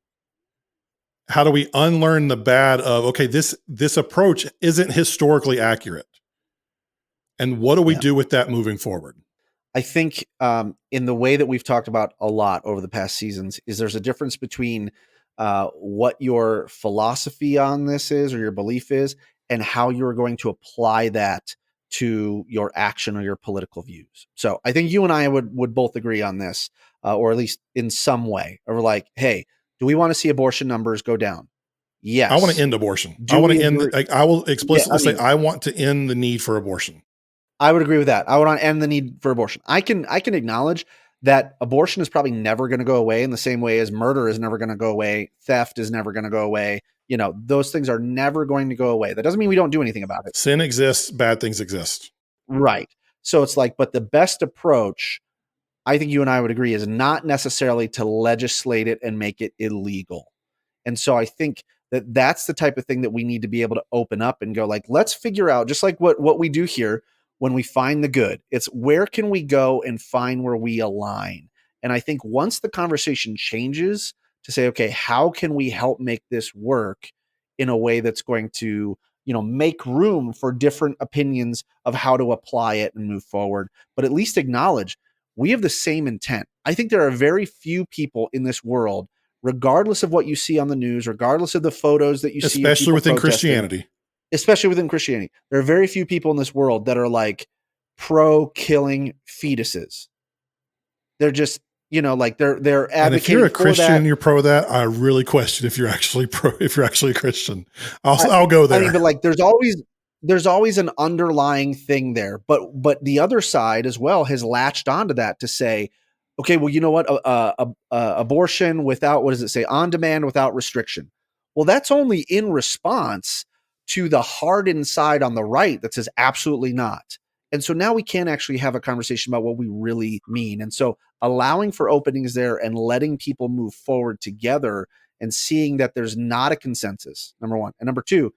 How do we unlearn the bad of, okay, this approach isn't historically accurate? And what do we do with that moving forward? I think in the way that we've talked about a lot over the past seasons is there's a difference between what your philosophy on this is or your belief is and how you're going to apply that to your action or your political views. So I think you and I would both agree on this, or at least in some way. Or like, hey, do we want to see abortion numbers go down? Yes. I want to end abortion. I want to end. I will explicitly say I want to end the need for abortion. I would agree with that. I would want to end the need for abortion. I can acknowledge that abortion is probably never going to go away in the same way as murder is never going to go away. Theft is never going to go away. You know, those things are never going to go away. That doesn't mean we don't do anything about it. Sin exists, bad things exist. Right. So it's like, but the best approach, I think you and I would agree, is not necessarily to legislate it and make it illegal. And so I think that that's the type of thing that we need to be able to open up and go like, let's figure out, just like what we do here when we find the good, it's where can we go and find where we align? And I think once the conversation changes to say, okay, how can we help make this work in a way that's going to, you know, make room for different opinions of how to apply it and move forward, but at least acknowledge we have the same intent. I think there are very few people in this world, regardless of what you see on the news, regardless of the photos that you see, especially within Christianity. Especially within Christianity, there are very few people in this world that are like pro killing fetuses. They're just, you know, like they're advocating. And if you're a Christian and you're pro that, I really question if you're actually a Christian. I'll go there. I mean, but like there's always an underlying thing there. But the other side as well has latched onto that to say, okay, well, you know what? Abortion without, what does it say? On demand without restriction. Well, that's only in response to the hardened side on the right that says absolutely not. And so now we can actually have a conversation about what we really mean. And so allowing for openings there and letting people move forward together and seeing that there's not a consensus, number one. And number two,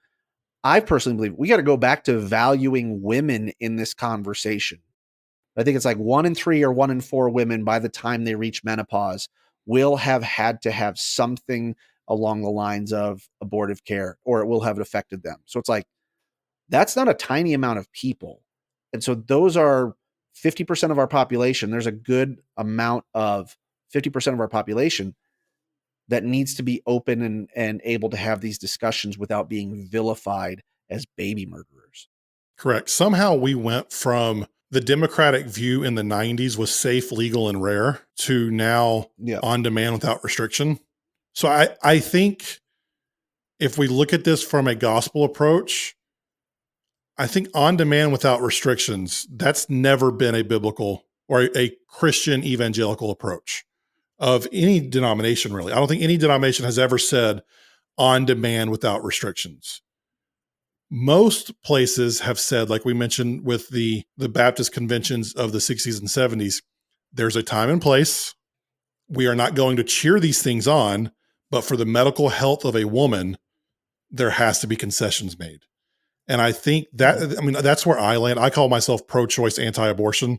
I personally believe we got to go back to valuing women in this conversation. I think it's like 1 in 3 or 1 in 4 women by the time they reach menopause will have had to have something along the lines of abortive care, or it will have affected them. So it's like, that's not a tiny amount of people. And so those are 50% of our population. There's a good amount of 50% of our population that needs to be open and able to have these discussions without being vilified as baby murderers. Correct. Somehow we went from the Democratic view in the 90s was safe, legal, and rare to now on demand without restriction. So I think if we look at this from a gospel approach, I think on demand without restrictions, that's never been a biblical or a Christian evangelical approach of any denomination, really. I don't think any denomination has ever said on demand without restrictions. Most places have said, like we mentioned with the Baptist conventions of the 60s and 70s, there's a time and place. We are not going to cheer these things on, but for the medical health of a woman, there has to be concessions made. And I think that, I mean, that's where I land. I call myself pro-choice, anti-abortion.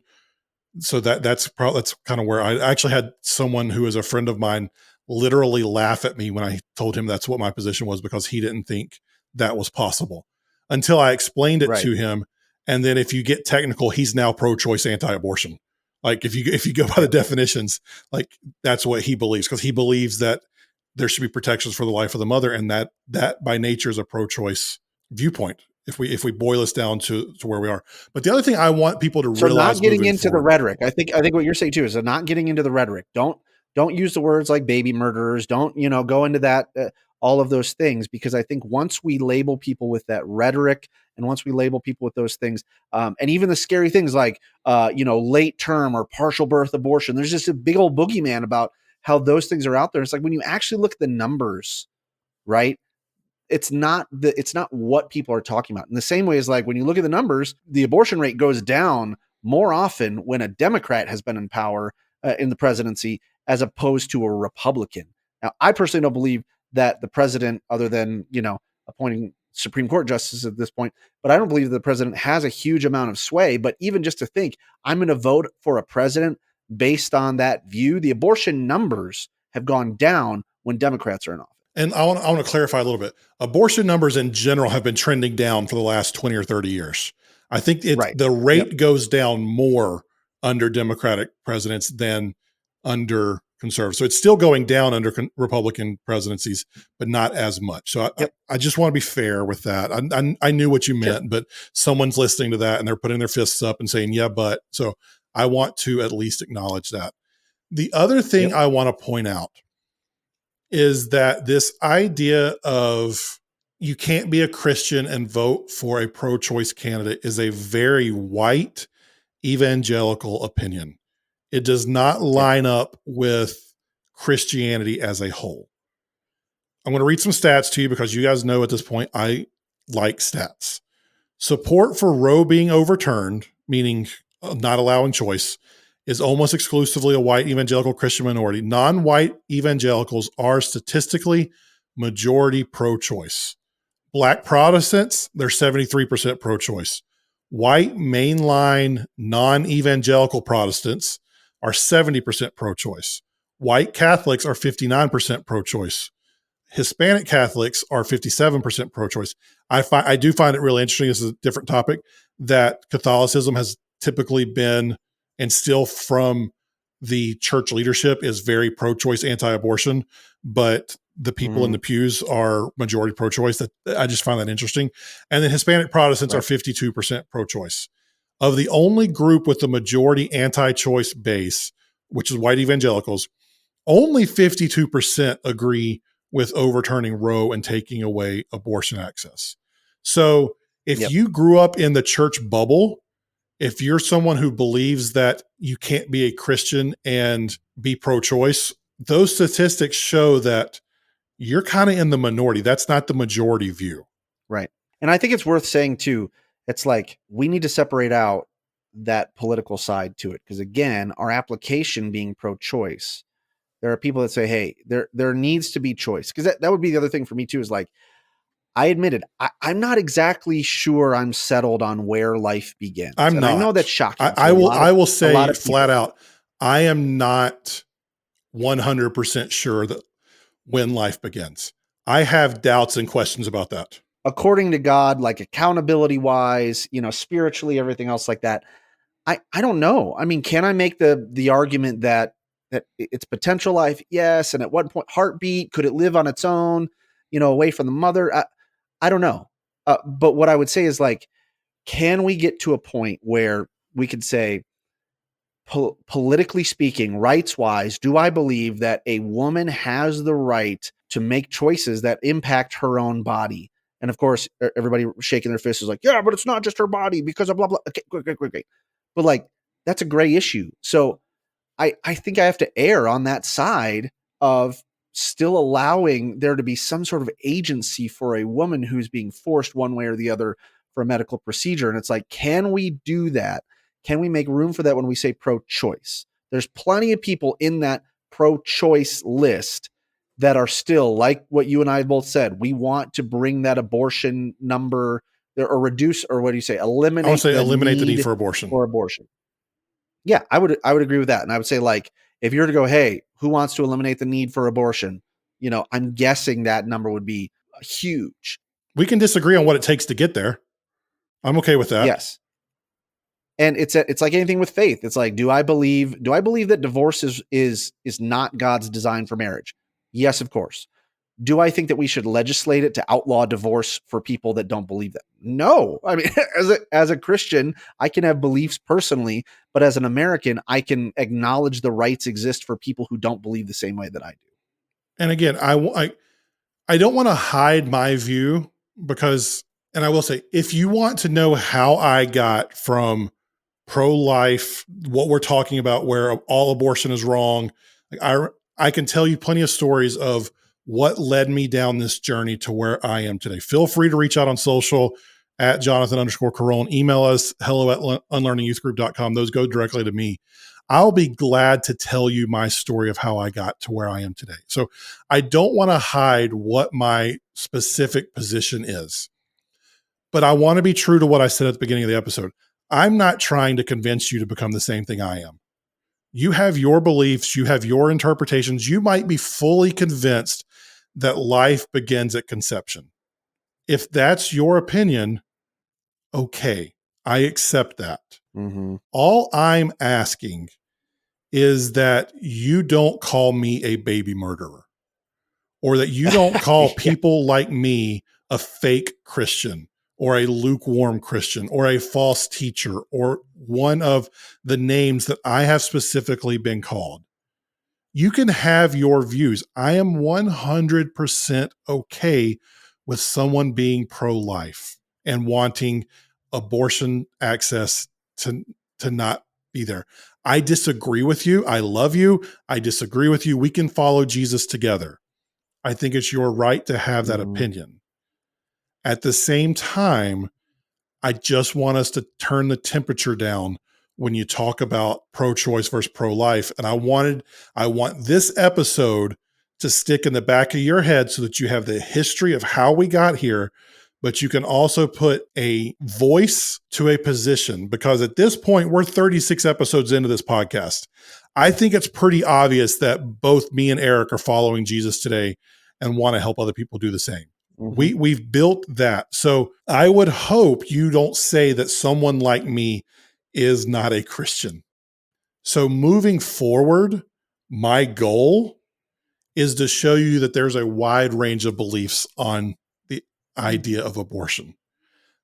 So that's kind of where I actually had someone who is a friend of mine literally laugh at me when I told him that's what my position was, because he didn't think that was possible until I explained it to him. And then if you get technical, he's now pro-choice, anti-abortion. Like if you go by the definitions, like that's what he believes, because he believes that there should be protections for the life of the mother, and that by nature is a pro-choice viewpoint. If we boil this down to where we are. But the other thing I want people to realize, not getting into the rhetoric. I think what you're saying too is not getting into the rhetoric. Don't use the words like baby murderers. Don't go into that all of those things, because I think once we label people with that rhetoric, and once we label people with those things, and even the scary things like late term or partial birth abortion, there's just a big old boogeyman about how those things are out there. It's like when you actually look at the numbers right? It's not what people are talking about. In the same way as like when you look at the numbers, the abortion rate goes down more often when a Democrat has been in power in the presidency as opposed to a Republican. Now, I personally don't believe that the president, other than, appointing Supreme Court justices at this point, but I don't believe the president has a huge amount of sway. But even just to think, I'm going to vote for a president based on that view, the abortion numbers have gone down when Democrats are in office. And I want to clarify a little bit. Abortion numbers in general have been trending down for the last 20 or 30 years. I think Right. the rate goes down more under Democratic presidents than under conservative. So it's still going down under Republican presidencies, but not as much. So I just want to be fair with that. I knew what you meant, but someone's listening to that and they're putting their fists up and saying, yeah, but. So I want to at least acknowledge that. The other thing I want to point out is that this idea of you can't be a Christian and vote for a pro-choice candidate is a very white evangelical opinion. It does not line up with Christianity as a whole. I'm going to read some stats to you because you guys know at this point I like stats. Support for Roe being overturned, meaning not allowing choice, is almost exclusively a white evangelical Christian minority. Non-white evangelicals are statistically majority pro-choice. Black Protestants, they're 73% pro-choice. White mainline non-evangelical Protestants are 70% pro-choice. White Catholics are 59% pro-choice. Hispanic Catholics are 57% pro-choice. I do find it really interesting. This is a different topic, that Catholicism has typically been, and still from the church leadership, is very pro-choice, anti-abortion, but the people in the pews are majority pro-choice. I just find that interesting. And then Hispanic Protestants are 52% pro-choice. Of the only group with the majority anti-choice base, which is white evangelicals, only 52% agree with overturning Roe and taking away abortion access. So if you grew up in the church bubble, if you're someone who believes that you can't be a Christian and be pro-choice, those statistics show that you're kind of in the minority. That's not the majority view. Right. And I think it's worth saying too, it's like we need to separate out that political side to it. Because again, our application being pro-choice, there are people that say, hey, there needs to be choice. Because that would be the other thing for me too, is like, I admitted, I'm not exactly sure I'm settled on where life begins. I'm not. I know that's shocking. I will say flat out, I am not 100% sure that when life begins. I have doubts and questions about that. According to God, like accountability wise, spiritually, everything else like that. I don't know. I mean, can I make the argument that it's potential life? Yes. And at what point, heartbeat, could it live on its own, away from the mother? I don't know. But what I would say is like, can we get to a point where we could say, politically speaking, rights wise, do I believe that a woman has the right to make choices that impact her own body? And of course, everybody shaking their fists is like, yeah, but it's not just her body because of blah, blah. Okay, great. But like, that's a gray issue. So I think I have to err on that side of still allowing there to be some sort of agency for a woman who's being forced one way or the other for a medical procedure. And it's like, can we do that? Can we make room for that when we say pro-choice? There's plenty of people in that pro-choice list that are still, like what you and I both said, we want to bring that abortion number or reduce, or what do you say? Eliminate. I would say eliminate the need for abortion. Yeah, I would agree with that. And I would say, like, if you're to go, hey, who wants to eliminate the need for abortion? I'm guessing that number would be huge. We can disagree on what it takes to get there. I'm okay with that. Yes. And it's like anything with faith. It's like, do I believe that divorce is not God's design for marriage? Yes, of course. Do I think that we should legislate it to outlaw divorce for people that don't believe that? No. I mean, as a Christian, I can have beliefs personally, but as an American, I can acknowledge the rights exist for people who don't believe the same way that I do. And again, I don't want to hide my view because, and I will say, if you want to know how I got from pro-life, what we're talking about, where all abortion is wrong, I can tell you plenty of stories of what led me down this journey to where I am today. Feel free to reach out on social at Jonathan_Carone. Email us, hello@unlearningyouthgroup.com. Those go directly to me. I'll be glad to tell you my story of how I got to where I am today. So I don't want to hide what my specific position is, but I want to be true to what I said at the beginning of the episode. I'm not trying to convince you to become the same thing I am. You have your beliefs, you have your interpretations. You might be fully convinced that life begins at conception. If that's your opinion, okay, I accept that. Mm-hmm. All I'm asking is that you don't call me a baby murderer, or that you don't call people like me a fake Christian or a lukewarm Christian or a false teacher or one of the names that I have specifically been called. You can have your views. I am 100% okay with someone being pro-life and wanting abortion access to not be there. I disagree with you. I love you. I disagree with you. We can follow Jesus together. I think it's your right to have that opinion. At the same time, I just want us to turn the temperature down when you talk about pro-choice versus pro-life. And I want this episode to stick in the back of your head so that you have the history of how we got here, but you can also put a voice to a position, because at this point, we're 36 episodes into this podcast. I think it's pretty obvious that both me and Eric are following Jesus today and want to help other people do the same. Mm-hmm. We've built that. So I would hope you don't say that someone like me is not a Christian. So moving forward, my goal is to show you that there's a wide range of beliefs on the idea of abortion.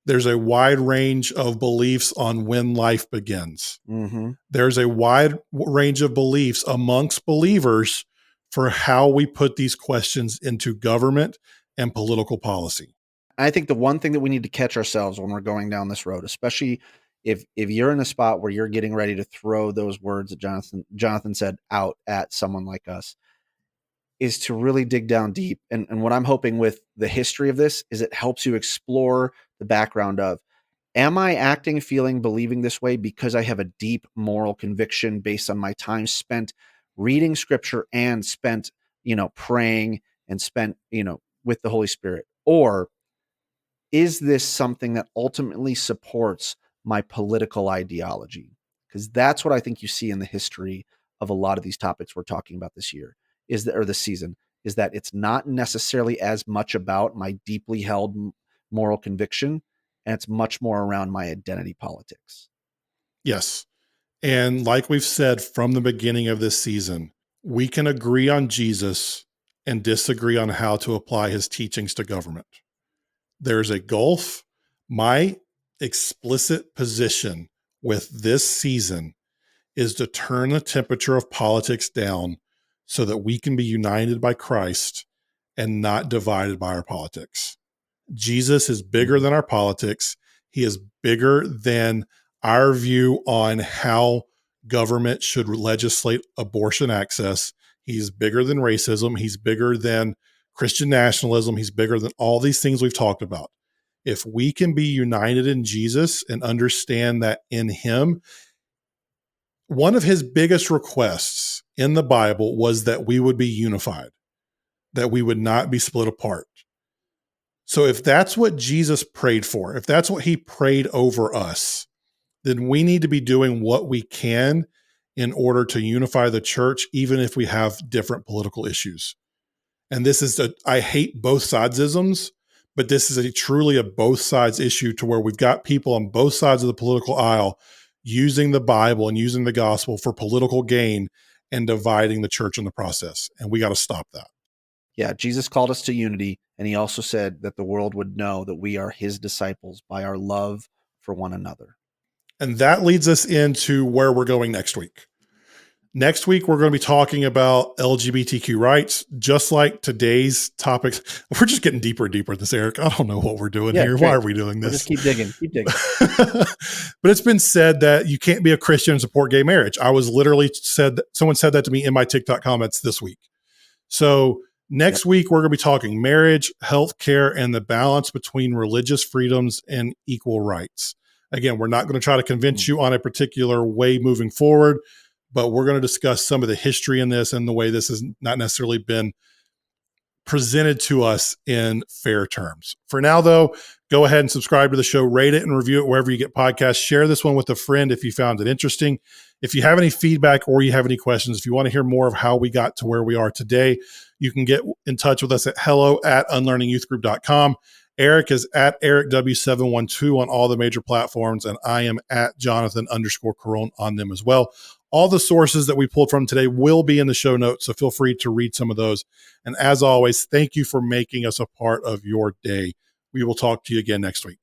There's a wide range of beliefs on when life begins. Mm-hmm. There's a wide range of beliefs amongst believers for how we put these questions into government and political policy. I think the one thing that we need to catch ourselves when we're going down this road, especially if you're in a spot where you're getting ready to throw those words that Jonathan said out at someone like us, is to really dig down deep. And what I'm hoping with the history of this is it helps you explore the background of, am I acting, feeling, believing this way because I have a deep moral conviction based on my time spent reading scripture and spent, praying and spent, with the Holy Spirit? Or is this something that ultimately supports my political ideology? Because that's what I think you see in the history of a lot of these topics we're talking about this year, or this season, is that it's not necessarily as much about my deeply held moral conviction, and it's much more around my identity politics. Yes. And like we've said from the beginning of this season, we can agree on Jesus and disagree on how to apply his teachings to government. There's a gulf. My explicit position with this season is to turn the temperature of politics down so that we can be united by Christ and not divided by our politics. Jesus is bigger than our politics. He is bigger than our view on how government should legislate abortion access. He's bigger than racism. He's bigger than Christian nationalism. He's bigger than all these things we've talked about. If we can be united in Jesus and understand that in him, one of his biggest requests in the Bible was that we would be unified, that we would not be split apart. So if that's what Jesus prayed for, if that's what he prayed over us, then we need to be doing what we can in order to unify the church, even if we have different political issues. And this is I hate both sidesisms, but this is truly a both sides issue, to where we've got people on both sides of the political aisle using the Bible and using the gospel for political gain and dividing the church in the process. And we got to stop that. Yeah, Jesus called us to unity, and he also said that the world would know that we are his disciples by our love for one another. And that leads us into where we're going next week. Next week, we're going to be talking about LGBTQ rights, just like today's topics. We're just getting deeper and deeper in this, Eric. I don't know what we're doing here. Great. Why are we doing this? We'll just keep digging. But it's been said that you can't be a Christian and support gay marriage. Someone said that to me in my TikTok comments this week. So Next week, we're going to be talking marriage, healthcare, and the balance between religious freedoms and equal rights. Again, we're not going to try to convince you on a particular way moving forward, but we're going to discuss some of the history in this and the way this has not necessarily been presented to us in fair terms. For now, though, go ahead and subscribe to the show, rate it and review it wherever you get podcasts. Share this one with a friend if you found it interesting. If you have any feedback or you have any questions, if you want to hear more of how we got to where we are today, you can get in touch with us at hello@unlearningyouthgroup.com. Eric is at EricW712 on all the major platforms, and I am at Jonathan_Caron on them as well. All the sources that we pulled from today will be in the show notes, so feel free to read some of those. And as always, thank you for making us a part of your day. We will talk to you again next week.